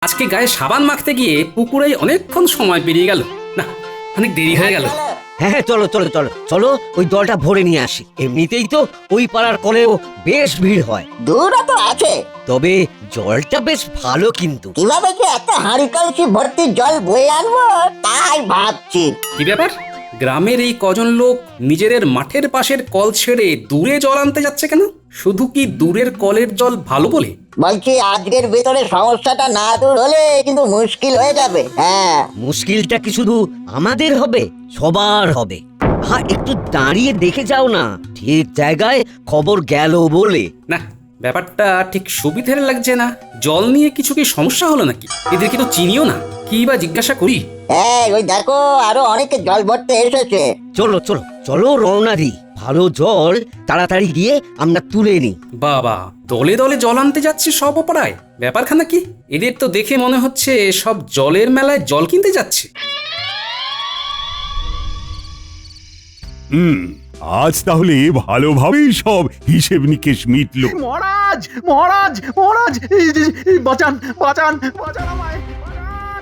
আজকে গায়ে সাবান মাখতে গিয়ে পুকুরে অনেকক্ষণ সময় পেরিয়ে গেল। না, অনেক দেরি হয়ে গেল। হ্যাঁ হ্যাঁ, চলো চলো চলো চলো, ওই জলটা ভরে নিয়ে আসি। এমনিতেই তো ওই পাড়ার কলেও বেশ ভিড় হয়, দূরও তো আছে। তবে জলটা বেশ ভালো কিন্তু। কিভাবে যে এত হাঁড়ি কলসি ভর্তি জল বয়ে আনবো তাই ভাবছি। কি ব্যাপার, গ্রামের এই কজন লোক নিজেদের মাঠের পাশের কল ছেড়ে দূরে জল আনতে যাচ্ছে কেন? শুধু কি দূরের কলের জল ভালো বলে? বলছি আজকের ভেতরে সমস্যাটা না দূর হলে কিন্তু মুশকিল হয়ে যাবে। হ্যাঁ, মুশকিলটা কি শুধু আমাদের হবে? সবার হবে। হ্যাঁ, একটু দাঁড়িয়ে দেখে যাও না, ঠিক জায়গায় খবর গেল বলে। না, ব্যাপারটা ঠিক সুবিধের লাগছে না। জল নিয়ে কিছু কি সমস্যা হলো নাকি? এদেরকে তো চিনিও না, কি বা জিজ্ঞাসা করি। ওই দেখো আরো অনেকে জল ভরতে এসেছে। চলো চলো চলো, রওনা দিই। ভালো জল তাড়াতাড়ি গিয়ে আমরা তুলে নিই। বাবা, দলে দলে জল আনতে যাচ্ছে সব অপরায়। ব্যাপারখানা কি? এদের তো দেখে মনে হচ্ছে সব জলের মেলায় জল কিনতে যাচ্ছে। আজ তাহলে ভালোভাবেই সব হিসেব নিকেশ মিটলো। মহারাজ মহারাজ মহারাজ, বাঁচান বাঁচান বাঁচান আমায়।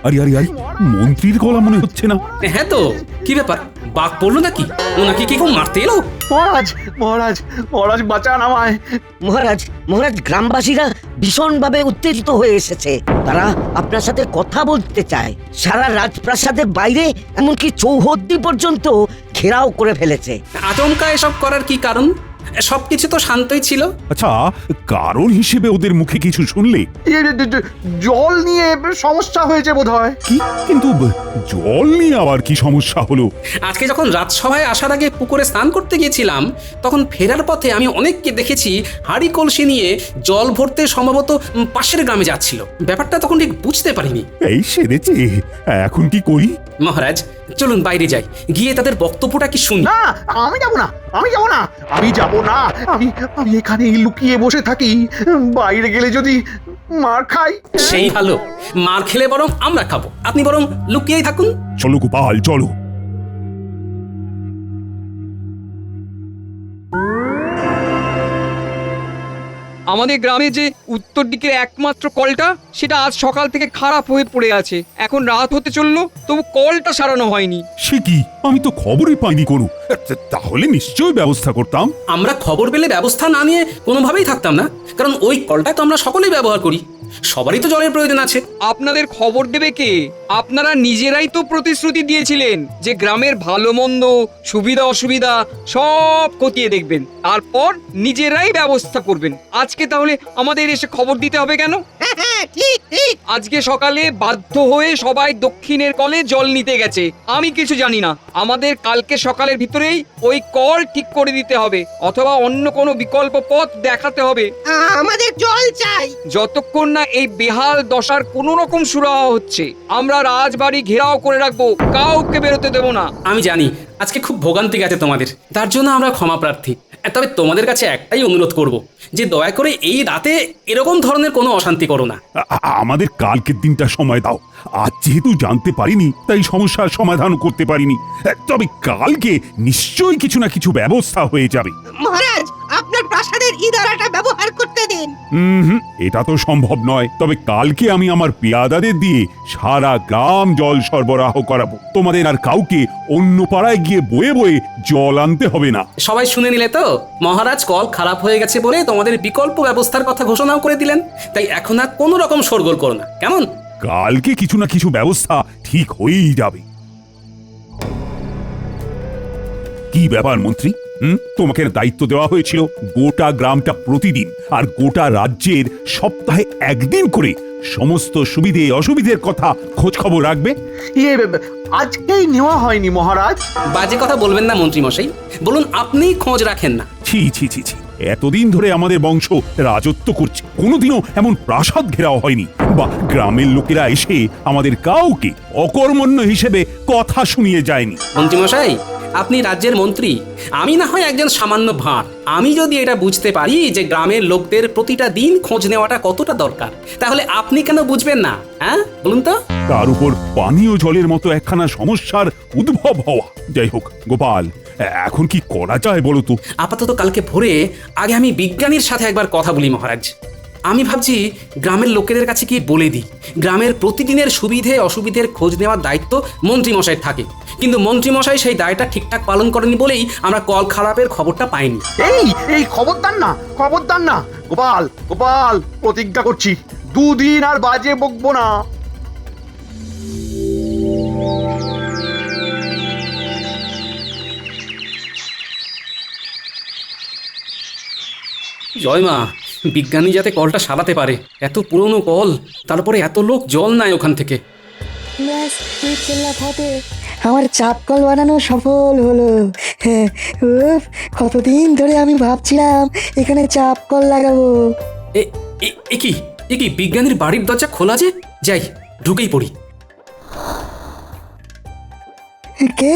আরে আরে আরে, মন্ত্রীর গলা মনে হচ্ছে না? হ্যাঁ তো, কি ব্যাপার, বাঘ পড়লো নাকি? ওনাকে কি কেউ মারতে এলো? মহারাজ মহারাজ মহারাজ, বাঁচান আমায়। মহারাজ মহারাজ, গ্রামবাসীরা ভীষণভাবে উত্তেজিত হয়ে এসেছে। তারা আপনার সাথে কথা বলতে চায়। সারা রাজপ্রাসাদের বাইরে এমনকি চৌহদ্দি পর্যন্ত ঘেরাও করে ফেলেছে। আচমকা এসব করার কি কারণ? সবকিছু তো শান্তই ছিল। আচ্ছা, কারণ হিসেবে ওদের মুখে কিছু শুনলে? জল নিয়ে সমস্যা হয়েছে বোধহয়। কি কিন্তু জল নিয়ে আবার কি সমস্যা হলো? আজকে যখন রাজসভায় আসার আগে পুকুরে স্নান করতে গিয়েছিলাম, তখন ফেরার পথে আমি অনেককে দেখেছি হাঁড়ি কলসি নিয়ে জল ভরতে সম্ভবত পাশের গ্রামে যাচ্ছিল। ব্যাপারটা তখন ঠিক বুঝতে পারিনি। এই সেরেছে, এখন কি করি? মহারাজ, চলুন বাইরে যাই, গিয়ে তাদের বক্তব্যটা কি শুনি। না, আমি যাব না, আমি যাব না, আমি যাব না। আমি আমি এখানেই লুকিয়ে বসে থাকি। বাইরে গেলে যদি মার খাই। সেই ভালো, মার খেলে বরং আমরা খাবো, আপনি বরং লুকিয়েই থাকুন। চলো গোপাল, চলো। আমাদের গ্রামে যে উত্তর দিকের একমাত্র কলটা, সেটা আজ সকাল থেকে খারাপ হয়ে পড়ে আছে। এখন রাত হতে চললো, তবু কলটা সারানো হয়নি। সে কি, আমি তো খবরই পাইনি কোনো। তাহলে নিশ্চয়ই ব্যবস্থা করতাম। আমরা খবর পেলে ব্যবস্থা না নিয়ে কোনোভাবেই থাকতাম না, কারণ ওই কলটা তো আমরা সকলেই ব্যবহার করি। সবারই তো জলের প্রয়োজন আছে। আপনাদের খবর দেবে কে? আপনারা নিজেরাই তো প্রতিশ্রুতি দিয়েছিলেন যে গ্রামের ভালো মন্দ, সুবিধা অসুবিধা সব খতিয়ে দেখবেন, তারপর নিজেরাই ব্যবস্থা করবেন। আজকে তাহলে আমাদের এসে খবর দিতে হবে কেন? ঠিক ঠিক। আজকে সকালে বাধ্য হয়ে সবাই দক্ষিণের কলে জল নিতে গেছে। আমি কিছু জানি না। আমাদের কালকে সকালের ভিতরেই ওই কল ঠিক করে দিতে হবে, অথবা অন্য কোনো বিকল্প পথ দেখাতে হবে। আমাদের জল চাই। যতক্ষণ না এই বেহাল দশার কোনো রকম সুরাহা হচ্ছে, আমরা রাজবাড়ি ঘেরাও করে রাখবো, কাউকে বেরোতে দেবো না। আমি জানি আজকে খুব ভোগান্তি গেছে তোমাদের, তার জন্য আমরা ক্ষমা প্রার্থী। তবে তোমাদের কাছে একটাই অনুরোধ করব, যে দয়া করে এই রাতে এরকম ধরনের কোনো অশান্তি করো না। আমাদের কালকের দিনটা সময় দাও। আজ যেহেতু জানতে পারিনি, তাই সমস্যার সমাধান করতে পারিনি। তবে কালকে নিশ্চয়ই কিছু না কিছু ব্যবস্থা হয়ে যাবে। মহারাজ, আপনার প্রাসাদের ইদারাটা ব্যবহার করতে দিন। এটা তো সম্ভব নয়। তবে কালকে আমি আমার পেয়াদাদের দিয়ে সারা গ্রাম জল সরবরাহ করাবো। তোমাদের আর কাউকে অন্য পাড়ায় গিয়ে বয়ে বয়ে জল আনতে হবে না। সবাই শুনে নিলে তো? মহারাজ কল খারাপ হয়ে গেছে বলে তোমাদের বিকল্প ব্যবস্থার কথা ঘোষণাও করে দিলেন। তাই এখন আর কোনো রকম শোরগোল করো না, কেমন? কালকে কিছু না কিছু ব্যবস্থা ঠিক হয়েই যাবে। কি ব্যাপার মন্ত্রী, তোমাকে দায়িত্ব দেওয়া হয়েছিল গোটা গ্রামটা প্রতিদিন আর গোটা রাজ্যের সপ্তাহে একদিন করে সমস্ত সুবিধে অসুবিধের কথা খোঁজ খবর রাখবে। আজকেই নেওয়া হয়নি মহারাজ। বাজে কথা বলবেন না মন্ত্রী মশাই, বলুন আপনিই খোঁজ রাখেন না। ছি ছি ছি ছি, এতদিন ধরে আমাদের বংশ রাজত্ব করছে, কোনোদিনও এমন প্রাসাদ ঘেরাও হয়নি, বা গ্রামের লোকেরা এসে আমাদের কাউকে অকর্মণ্য হিসেবে কথা শুনিয়ে যায়নি। মন্ত্রী মশাই, আপনি রাজ্যের মন্ত্রী, আমি না হয় একজন সামান্য ভাঁড়। আমি যদি এটা বুঝতে পারি যে গ্রামের লোকদের প্রতিটা দিন খোঁজ নেওয়াটা কতটা দরকার, তাহলে আপনি কেন বুঝবেন না? হ্যাঁ, বলুন তো। তার উপর পানীয় জলের মতো একখানা সমস্যার উদ্ভব হওয়া। যাই হোক গোপাল, এখন কি করা যায় বলো তো? আপাতত কালকে ভোরে আগে আমি বিজ্ঞানীর সাথে একবার কথা বলি মহারাজ। আমি ভাবছি গ্রামের লোকেদের কাছে কি বলে দিই গ্রামের প্রতিদিনের সুবিধে অসুবিধের খোঁজ নেওয়ার দায়িত্ব মন্ত্রীমশাইয়ের থাকে, কিন্তু মন্ত্রীমশাই সেই দায়টা ঠিকঠাক পালন করেনি বলেই আমরা কল খারাপের খবরটা পাইনি। এই খবরদার না, খবরদার না। গোপাল, গোপাল, প্রতিজ্ঞা করছি 2 দিন আর বাজে বকবো না। জয় মা, বিজ্ঞানী যাতে কলটা সারাতে পারে। এত পুরনো কল, তারপরে এত লোক জল নেয় ওখান থেকে। ব্যাস, বিসমিল্লাহ ফতে, আমার চাপ কল বানানো সফল হলো। হ্যাঁ, উফ, কতদিন ধরে আমি ভাবছিলাম এখানে চাপ কল লাগাবো। এ- এ কি বিজ্ঞানীর বাড়ির দরজা খোলা যে? যাই, ঢুকেই পড়ি। কে?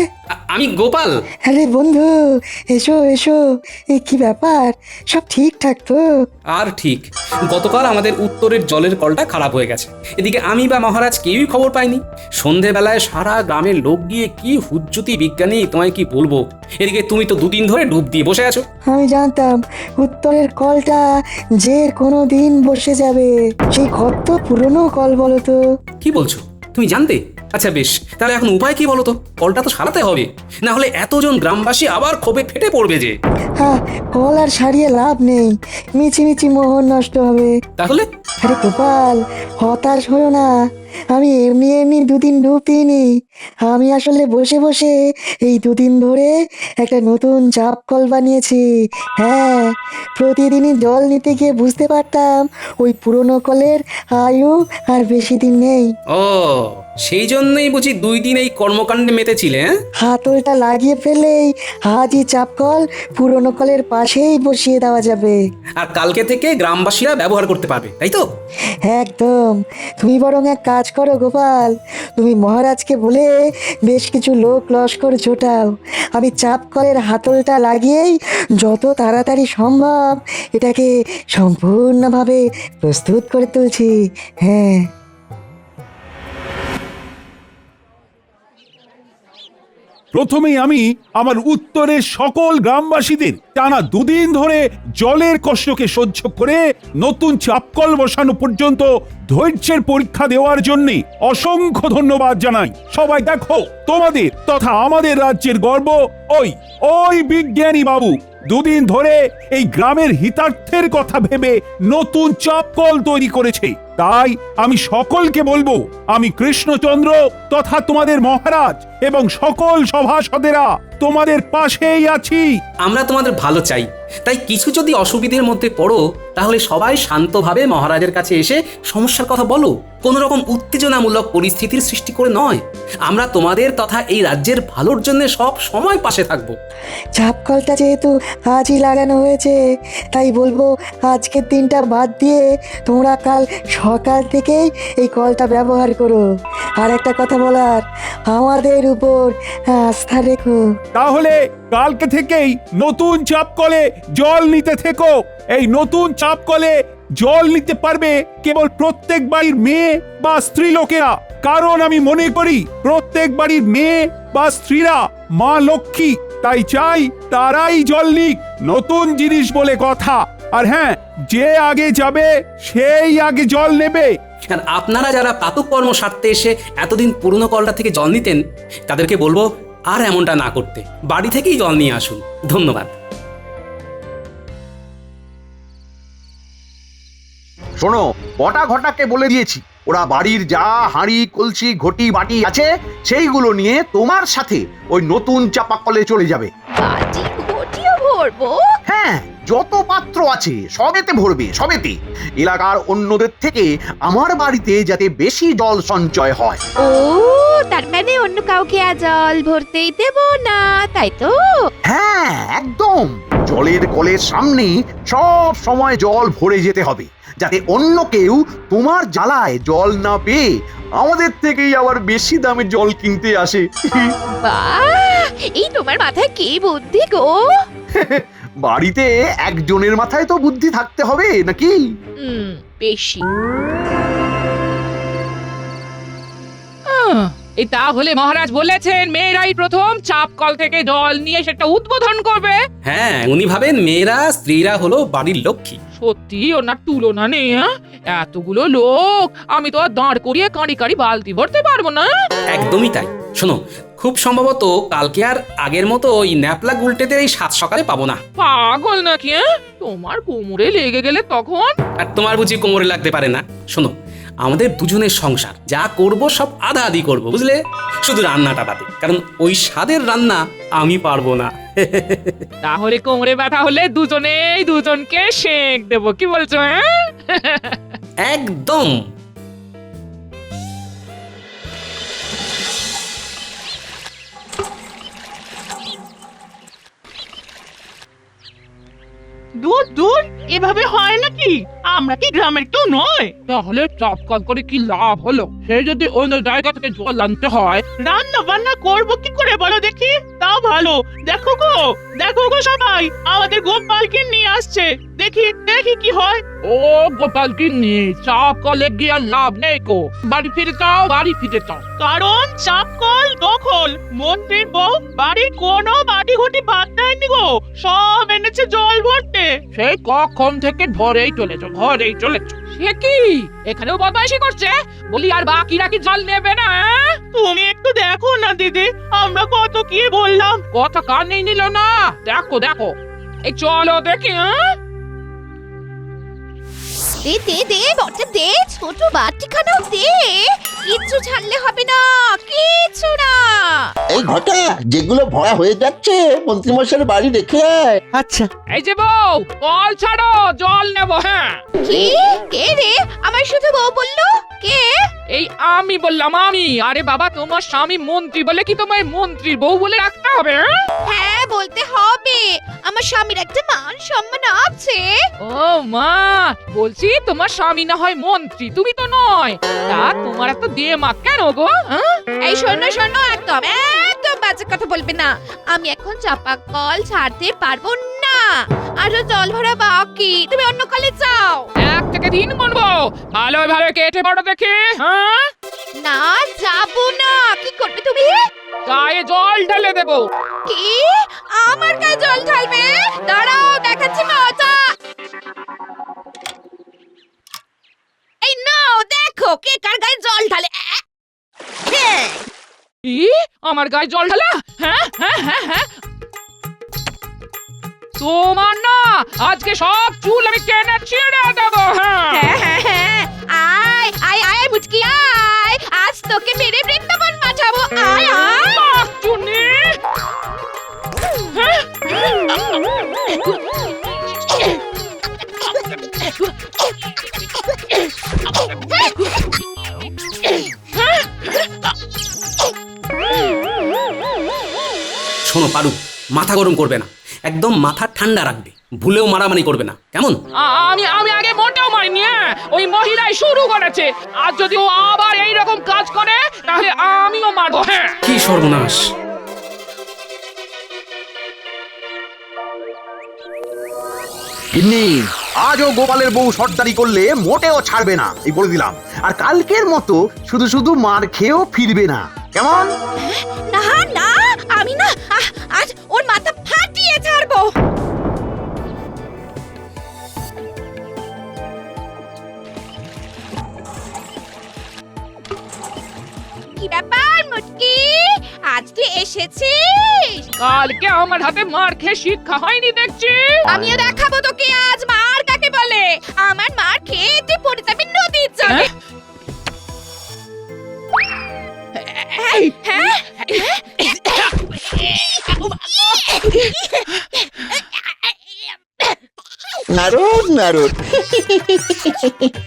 আমি গোপাল। আরে বন্ধু, এসো এসো। এ কি ব্যাপার, সব ঠিকঠাক তো? আর ঠিক, গতকাল আমাদের উত্তরের জলের কলটা খারাপ হয়ে গেছে। এদিকে আমি বা মহারাজ কেউই খবর পাইনি। সন্ধেবেলায় সারা গ্রামের লোক গিয়ে কি হুজ্জুতি বিজ্ঞানী, তোমায় কি বলবো। এদিকে তুমি তো 2 দিন ধরে ডুব দিয়ে বসে আছো। আমি জানতাম উত্তরের কলটা যে কোনো দিন বসে যাবে। সেই কত পুরনো কল বলো তো। কি বলছো, তুমি জানতে? আচ্ছা বেশ, তাহলে এখন উপায় কি বলো তো? কলটা তো সারাতে হবে, না হলে এতজন গ্রামবাসী আবার ক্ষোভে ফেটে পড়বে যে। হ্যাঁ, কল আর সারিয়ে লাভ নেই, মিছি মোহর নষ্ট হবে। তাহলে আরে গোপাল, হতাশ হয়েও না। আমি এমনি 2 দিন ডুব দিইনি। আমি আসলে বসে বসে এই 2 দিন ধরে একটা নতুন চাপ কল বানিয়েছি। হ্যাঁ, প্রতিদিনই জল নিতে গিয়ে বুঝতে পারতাম ওই পুরনো কলের আয়ু আর বেশি দিন নেই। ও, সেই জন্যই বুঝি 2 দিন এই কর্মকাণ্ডে মেতেছিলে। হ্যাঁ, হাতলটা লাগিয়ে ফেলেই আজই চাপ কল পুরনো কলের পাশেই বসিয়ে দেওয়া যাবে। আর কালকে থেকে গ্রামবাসীরা ব্যবহার করতে পারবে, তাই তো? একদম। তুমি বরং এক কাজ করো গোপাল, তুমি মহারাজকে বলে বেশ কিছু লোক লস্কর জোটাও। আমি চাপ কলের হাতলটা লাগিয়েই যত তাড়াতাড়ি সম্ভব এটাকে সম্পূর্ণভাবে প্রস্তুত করে তুলছি। হ্যাঁ, প্রথমেই আমি আমার উত্তরের সকল গ্রামবাসীদের টানা 2 দিন ধরে জলের কষ্টকে সহ্য করে নতুন চাপকল বসানো পর্যন্ত ধৈর্যের পরীক্ষা দেওয়ার জন্য অসংখ্য ধন্যবাদ জানাই। সবাই দেখো, তোমাদের তথা আমাদের রাজ্যের গর্ব ওই বিজ্ঞানী বাবু 2 দিন ধরে এই গ্রামের হিতার্থের কথা ভেবে নতুন চাপকল তৈরি করেছে। তাই আমি সকলকে বলবো, আমি কৃষ্ণচন্দ্র তথা তোমাদের মহারাজ এবং সকল সভাসদেরা তোমাদের পাশেই আছি। আমরা তোমাদের ভালো চাই, তাই কিছু যদি অসুবিধার মধ্যে পড়ো তাহলে সবাই শান্তভাবে মহারাজের কাছে এসে সমস্যার কথা বলো। কোনো রকম উত্তেজনামূলক পরিস্থিতির সৃষ্টি করে নয়। আমরা তোমাদের তথা এই রাজ্যের ভালোর জন্য সব সময় পাশে থাকবো। চাপ কলটা যেহেতু আজই লাগানো হয়েছে, তাই বলবো আজকের দিনটা বাদ দিয়ে তোমরা কাল সকাল থেকেই এই কলটা ব্যবহার করো। আর একটা কথা বলার, আমাদের উপর আস্থা রেখো। তাহলে কালকে থেকেই নতুন চাপকলে জল নিতে থেকো। এই নতুন চাপকলে জল নিতে পারবে কেবল প্রত্যেক বাড়ির মেয়ে বা স্ত্রী লোকেরা, কারণ আমি মনে করি প্রত্যেক বাড়ির মেয়ে বা স্ত্রীরা মা লক্ষ্মী। তাই চাই তারাই জল নিক, নতুন জিনিস বলে কথা। আর হ্যাঁ, যে আগে যাবে সেই আগে জল নেবে। আর আপনারা যারা প্রাতঃকর্ম সারতে এসে এতদিন পুরনো কলটা থেকে জল নিতেন, তাদেরকে বলবো আর এমনটা না করতে, বাড়ি থেকেই জল নিয়ে আসুন। ধন্যবাদ। শোনো, বটা ঘটাকে বলে দিয়েছি ওরা বাড়ির যা হাঁড়ি কলসি ঘটি বাটি আছে সেইগুলো নিয়ে তোমার সাথে ওই নতুন চাপাকলে চলে যাবে। বাটি ঘটিও ভরবো? হ্যাঁ, যত পাত্র আছে সবেতে ভরবে, সবেতে। এলাকার অন্যদের থেকে আমার বাড়িতে যাতে বেশি জল সঞ্চয় হয়। ও, তার মানে অন্য কাউকে আর জল ভরতেই দেব না, তাই তো? হ্যাঁ, একদম। জলের কলের সামনে সব সময় জল ভরে যেতে হবে, যাতে অন্য কেউ তোমার জ্বালায় জল না পেয়ে আমাদের থেকেই আবার বেশি দামে জল কিনতে আসে। বাহ, এই তোমার মাথায় কি বুদ্ধি গো! বাড়িতে একজনের মাথায় তো বুদ্ধি থাকতে হবে নাকি? বেশি। এই তাহলে মহারাজ বলেছেন মেয়েরাই প্রথম চাপ কল থেকে জল নিয়ে সেটা উদ্বোধন করবে। হ্যাঁ, উনি ভাবেন মেয়েরা স্ত্রীরা হলো বাড়ির লক্ষ্মী। সত্যি ওনার তুলনা নেই। হ্যাঁ, এতগুলো লোক আমি তো আর দাঁড় করিয়ে কাঁড়ি কাঁড়ি বালতি ভরতে পারবো না। একদমই তাই। শোনো, খুব সম্ভবত কালকে আর আগের মতো ওই ন্যাপলা গুলটেদের এই 7 সকালে পাবো না। পাগল নাকি? হ্যাঁ, তোমার কোমরে লেগে গেলে তখন? আর তোমার বুঝি কোমরে লাগতে পারে না? শোনো, আমাদের দুজনের সংসার, যা করব সব আধা আধি করবো, বুঝলে? শুধু রান্নাটা বাদে, কারণ ওই স্বাদের রান্না আমি পারবো না। তাহলে কোমরে ব্যথা হলে দুজনেই দুজনকে সেঁক দেবো, কি বলছো? হ্যাঁ, একদম। দূর দূর, এভাবে হয় নাকি? আমরা কি গ্রামের কেউ নয়? তাহলে চাপ কল করে কি লাভ হলো? সে যদি অন্য জায়গা থেকে জল আনতে হয়। রান্না বান্না করবো কি করে বলো দেখি? তাও ভালো, দেখো গো সবাই, আমাদের গোপালকে নিয়ে আসছে। দেখি দেখি কি হয়। ও গোপাল গিন্নি, চাপ কলে গিয়ে আর লাভ নেই কো। বাড়ি ফিরে যাও, বাড়ি ফিরে যাও। কারণ চাপ কল দখল। মন্ত্রীর বউ বাড়ির কোনো বাড়ি ঘটি বাদ দেয়নি গো, সব এনেছে জল ভরতে। সেই কখন থেকে ঘরেই চলেছো, ঘরেই চলেছো। সে কি এখানেও বদমাইশি করছে? বলি আর বাকিরা কি জল নেবে না? তুমি একটু দেখো না দিদি, আমরা কত কি বললাম। কথা কানেই নিল না। দেখো দেখো, এই চলো দেখি। দে দে দে বটে দে, ছোট বাটিখানাও দে। কিচ্ছু ছাড়লে হবে না, কিচ্ছু না। এই ঘটা, যেগুলো ভরা হয়ে যাচ্ছে মন্ত্রীমশাইয়ের বাড়ি রেখে আয়। আচ্ছা, এই যে বউ, কল ছাড়ো, জল নেবো। হ্যাঁ, কি? কে রে? আমার শুধু বউ বললো? কে? এই আমি বললাম, আমি। আরে বাবা, তোমার স্বামী মন্ত্রী বলে কি তোমায় মন্ত্রীর বউ বলে রাখতে হবে? হ্যাঁ, বলতে হবে। আমার স্বামীর একটা মান সম্মান আছে। ও মা, বলছি তোমার স্বামী না হয় মন্ত্রী, তুমি তো নয়। তা তোমার এত দিয়ে মা কেন গো? হ্যাঁ? এই শোনো শোনো, একদম একদম বাজে কথা বলবে না। আমি এখন চাপা কল ছাড়তে পারবো না, আরো জল ভরা বাকি। তুমি অন্য কলে যাও। 1 থেকে 3 গুনবো, ভালো ভালো কেটে পড়ো দেখি। হ্যাঁ, না, যাবো না। কি করবে তুমি? গায়ে জল ঢেলে দেবো। কি? আমার গায়ে জল ঢালবে? দাঁড়াও, দেখাচ্ছি মজা। এই নাও, দেখো কে কার গায়ে জল ঢালে। হ্যাঁ। কি? আমার গায়ে জল ঢালা? হ্যাঁ হ্যাঁ হ্যাঁ হ্যাঁ, তোমার না আজকে সব চুল আমি টেনে ছিঁড়ে দেবো। হ্যাঁ, হ্যাঁ হ্যাঁ হ্যাঁ, আয় আয় আয় মুচকি আয়, আজ তোকে মেরে বৃন্দাবন পাঠাবো। আয় আয়। চুনি। শোনো পারু, মাথা গরম করবে না, একদম মাথা ঠান্ডা রাখবে। ভুলেও মারামারি করবে না, কেমন? আমি আমি আগে মোটেও মারিনি। ওই মহিলাই শুরু করেছে। আর যদি ও আবার এইরকম কাজ করে তাহলে আমিও মারবো। হ্যাঁ, কি সর্বনাশ! গিন্নি, আজও গোপালের বউ সর্দারি করলে মোটেও ছাড়বে না, এই বলে দিলাম। আর কালকের মতো শুধু শুধু মার খেয়েও ফিরবে না, কেমন? না না, আমি না আজ ওর মাথা ফাটিয়ে ছাড়বো। কি ব্যাপার মুটকি, আজ তুই এসেছিস? কালকে আমার হাতে মার খেয়ে শিক্ষা হয়নি দেখছি। আমিও দেখাবো তোকে আজ মার কাকে বলে। আমার মার খেয়ে তুই পড়ে যাবি নদীর জলে। হ্যাঁ? নারদ নারদ,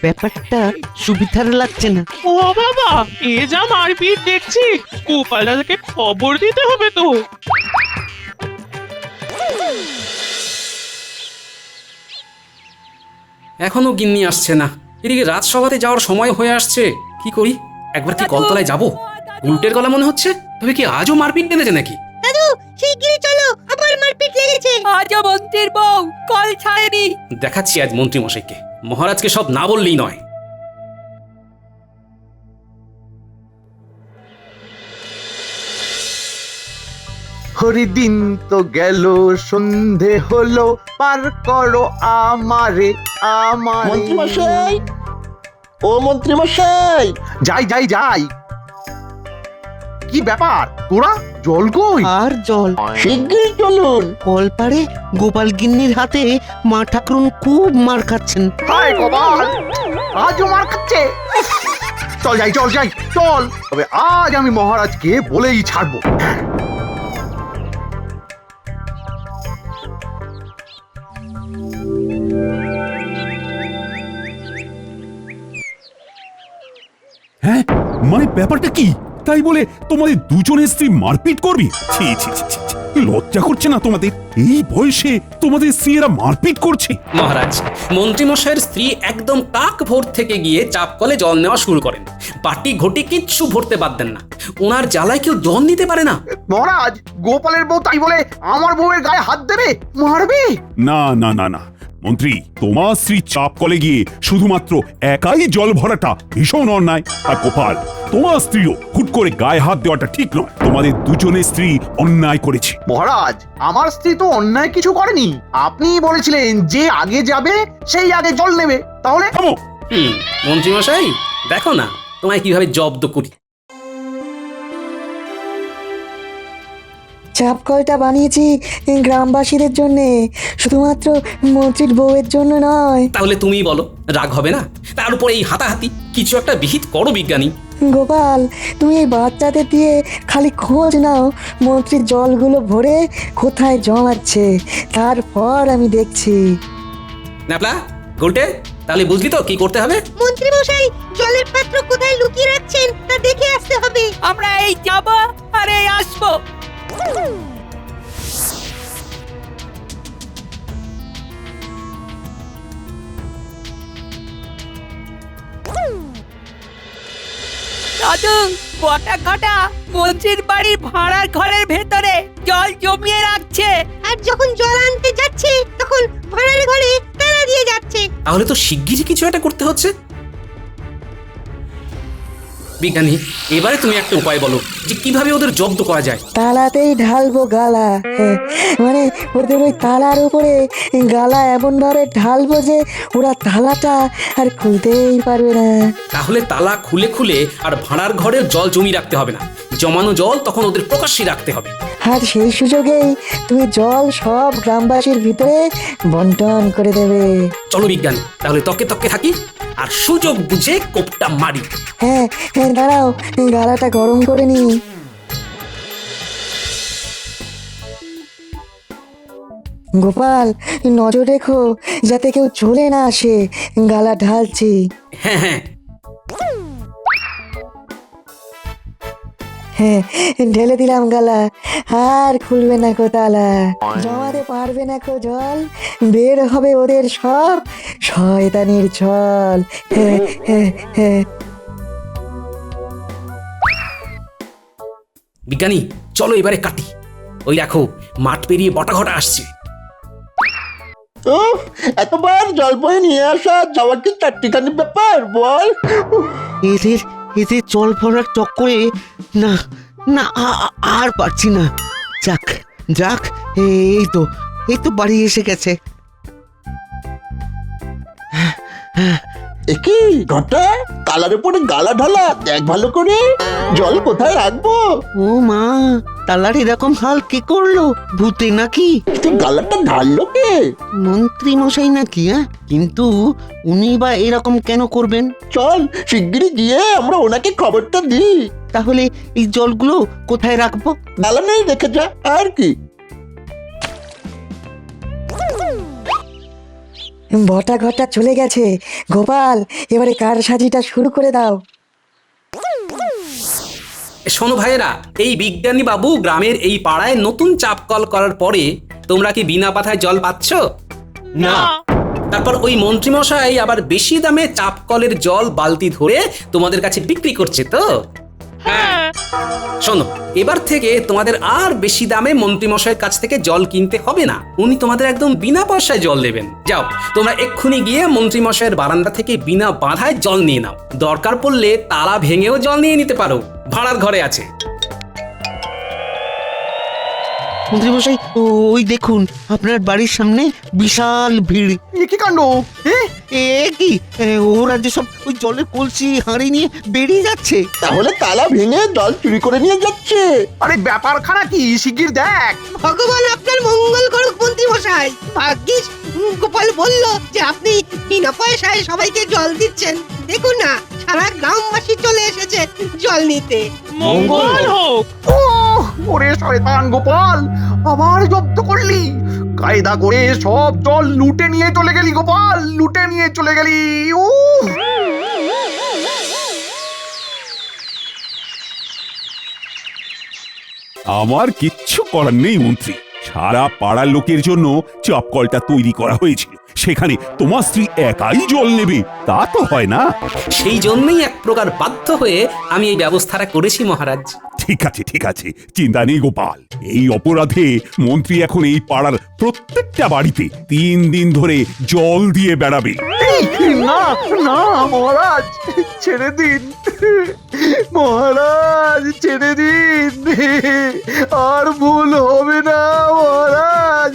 ব্যাপারটা সুবিধার লাগছে না। ও বাবা, এ যা মারপিট দেখছি, গোপাল দাদাকে খবর দিতে হবে তো। এখনো গিন্নি আসছে না। এদিকে রাজসভাতে যাওয়ার সময় হয়ে আসছে। কি করি? একবার কি কলতলায় যাব? উল্টের গলা মনে হচ্ছে। তবে কি আজও মারপিট টেনেছে নাকি? দাদু, শিগগিরই চলো, আবার মারপিট লেগেছে। আজও মন্ত্রীর বউ কল ছাড়েনি। দেখাচ্ছি আজ মন্ত্রী মশাইকে। মহারাজকে সব না বললেই নয়। আখরি দিন তো গেল, সন্ধে হলো, পার করো আমারে আমারে। মন্ত্রীমশাই, ও মন্ত্রীমশাই, যাই যাই যাই। কি ব্যাপার, তোরা জল কই? আর জল শিগগিরই চলুন। কলপারে গোপাল গিন্নির হাতে মা ঠাকুরুন খুব মার খাচ্ছেন। হায় কপাল, আজও মার খাচ্ছে। উফ, চল যাই চল যাই চল, তবে আজ আমি মহারাজকে বলেই ছাড়বো। হ্যাঁ, মানে ব্যাপারটা কি? তাই বলে তোমাদের দুজনের স্ত্রী মারপিট করবি? ছি ছি ছি ছি ছি। লজ্জা করছে না তোমাদের? এই বয়সে তোমাদের স্ত্রীরা মারপিট করছে? মহারাজ, মন্ত্রীমশাইয়ের স্ত্রী একদম কাক ভোর থেকে গিয়ে চাপ কলে জল নেওয়া শুরু করেন। বাটি ঘটি কিচ্ছু ভরতে পারতেন না। ওনার জ্বালায় কেউ জল নিতে পারে না। মহারাজ, গোপালের বউ তাই বলে আমার বউয়ের গায়ে হাত দেবে, মারবে? না না না না মন্ত্রী, তোমার স্ত্রী চাপ কলে গিয়ে শুধুমাত্র একাই জল ভরাটা ভীষণ অন্যায়। আর গোপাল, তোমার স্ত্রীও হুট করে গায়ে হাত দেওয়াটা ঠিক নয়। তোমাদের দুজনের স্ত্রী অন্যায় করেছে। মহারাজ, আমার স্ত্রী তো অন্যায় কিছু করেনি। আপনিই বলেছিলেন যে আগে যাবে সেই আগে জল নেবে, তাহলে? থামো। মন্ত্রীমশাই, দেখো না তোমায় কিভাবে জব্দ করি। চাপ কলটা বানিয়েছি গ্রামবাসীদের জন্য, শুধুমাত্র মন্ত্রীর বউয়ের জন্য নয়। তাহলে তুমি বলো, রাগ হবে না? তার উপর এই হাতাহাতি, কিছু একটা বিহিত করো বিজ্ঞানী। গোপাল, তুমি এই বাচ্চাদের দিয়ে খালি খোঁজ নাও মন্ত্রীর জলগুলো ভরে কোথায় জমাচ্ছে, তারপর আমি দেখছি। ন্যাপলা, গুলটে, তাহলে বুঝলি তো কি করতে হবে? মন্ত্রী মশাই, জলের পাত্র কোথায় লুকিয়ে রাখছেন তা দেখে আসতে হবে। আমরা এই যাব আর এই আসবো। দাদু, বটা ঘটা মন্ত্রীর বাড়ির ভাড়ার ঘরের ভেতরে জল জমিয়ে রাখছে। আর যখন জল আনতে যাচ্ছে তখন ভাড়ার ঘরে তালা দিয়ে যাচ্ছে। তাহলে তো শিগগিরই কিছু একটা করতে হচ্ছে। বিজ্ঞানী, এবারে তুমি একটা উপায় বলো যে কিভাবে ওদের জব্দ করা যায়। তালাতেই ঢালবো গালা, মানে ওদের ওই তালার উপরে গালা এমন ভাবে ঢালবো যে ওরা তালাটা আর খুলতেই পারবে না। তাহলে তালা খুলে খুলে আর ভাড়ার ঘরে জল জমি রাখতে হবে না। জমানো জল তখন ওদের প্রকাশ্যে রাখতে হবে। আর সেই সুযোগেই তুমি জল সব গ্রামবাসীর ভিতরে বন্টন করে দেবে। চলো বিজ্ঞানী, তাহলে তকে তকে থাকি আর সুযোগ বুঝে কোপটা মারি। হ্যাঁ হ্যাঁ, দাঁড়াও, গালাটা গরম করে নি। গোপাল, নজর রেখো যাতে কেউ চলে না আসে, গালা ঢালছি। হ্যাঁ হ্যাঁ, হ্যাঁ, ঢেলে দিলাম গালা, আর খুলবে না কো তালা, জমাতে পারবে না কো জল, বের হবে ওদের সব শয়তানির ছল। হ্যাঁ হ্যাঁ হ্যাঁ। বিজ্ঞানী, চলো এবারে কাটি। ওই দেখো, মাঠ পেরিয়ে বটা ঘটা আসছে। উফ, এতবার জল বয়ে নিয়ে আসা যাওয়ার কি চারটিখানি ব্যাপার বল? এদের এদের জল ভরার চক্করে না না আর পারছি না। যাক যাক, এই তো বাড়ি এসে গেছে। একই ঘটা, তালার উপরে গালা ঢালা, দেখ ভালো করে জল কোথায় রাখবো। ও মা, তালার এরকম হাল কি করলো? ভূতে নাকি? কিন্তু গালাটা ঢাললো কে? মন্ত্রী মশাই নাকি? কিন্তু উনি বা এরকম কেন করবেন? চল শিগগিরই গিয়ে আমরা ওনাকে খবরটা দিই। তাহলে এই জলগুলো কোথায় রাখবো? গালা নেই, রেখে যা, আর কি। বটা ঘটা চলে গেছে। গোপাল, এবারে কার সাজিটা শুরু করে দাও। শোনো ভাইয়েরা, এই বিজ্ঞানী বাবু গ্রামের এই পাড়ায় নতুন চাপ কল করার পরে তোমরা কি বিনা পাথায় জল পাচ্ছ? না। তারপর ওই মন্ত্রীমশাই আবার বেশি দামে চাপ কলের জল বালতি ধরে তোমাদের কাছে বিক্রি করছে তো? হ্যাঁ। শোনো, এবার থেকে তোমাদের আর বেশি দামে মন্ত্রীমশাইয়ের কাছ থেকে জল কিনতে হবে না। উনি তোমাদের একদম বিনা পয়সায় জল দেবেন। যাও, তোমরা এক্ষুনি গিয়ে মন্ত্রীমশাইয়ের বারান্দা থেকে বিনা বাধায় জল নিয়ে নাও। দরকার পড়লে তালা ভেঙেও জল নিয়ে নিতে পারো, ভাড়ার ঘরে আছে। মন্ত্রী মশাই ওই দেখুন আপনার বাড়ির সামনে বিশাল ভিড়। এ কি কাণ্ড? এ কি ওরা যে সব ওই জলের কলসি হাঁড়ি নিয়ে বেরিয়ে যাচ্ছে। তাহলে তালা ভেঙে জল চুরি করে নিয়ে যাচ্ছে। আরে ব্যাপারখানা কি শিগগির দেখ। ভগবান আপনার মঙ্গল করুক মন্ত্রী মশাই। ভাগ্যিস গোপাল বলল যে আপনি বিনা পয়সায় সবাইকে জল দিচ্ছেন। দেখুন না সারা গ্রামবাসী চলে এসেছে জল নিতে। মঙ্গল হোক। ওরে শয়তান গোপাল, আবার জব্দ করলি। কায়দা করে সব জল লুটে নিয়ে চলে গেলি গোপাল, লুটে নিয়ে চলে গেলি। আমার কিচ্ছু করার নেই মন্ত্রী, সারা পাড়ার লোকের জন্য চাপ কলটা তৈরি করা হয়েছিল, সেখানে তোমার স্ত্রী একাই জল নেবে তা তো হয় না। সেই জন্যই এক প্রকার বাধ্য হয়ে আমি এই ব্যবস্থাটা করেছি মহারাজ। ঠিক আছে ঠিক আছে, চিন্তা নেই গোপাল। এই অপরাধে মন্ত্রী এখন এই পাড়ার প্রত্যেকটা বাড়িতে 3 দিন ধরে জল দিয়ে বেড়াবে। না না মহারাজ, ছেড়ে দিন মহারাজ, ছেড়ে দিন। আর ভুল হবে না মহারাজ।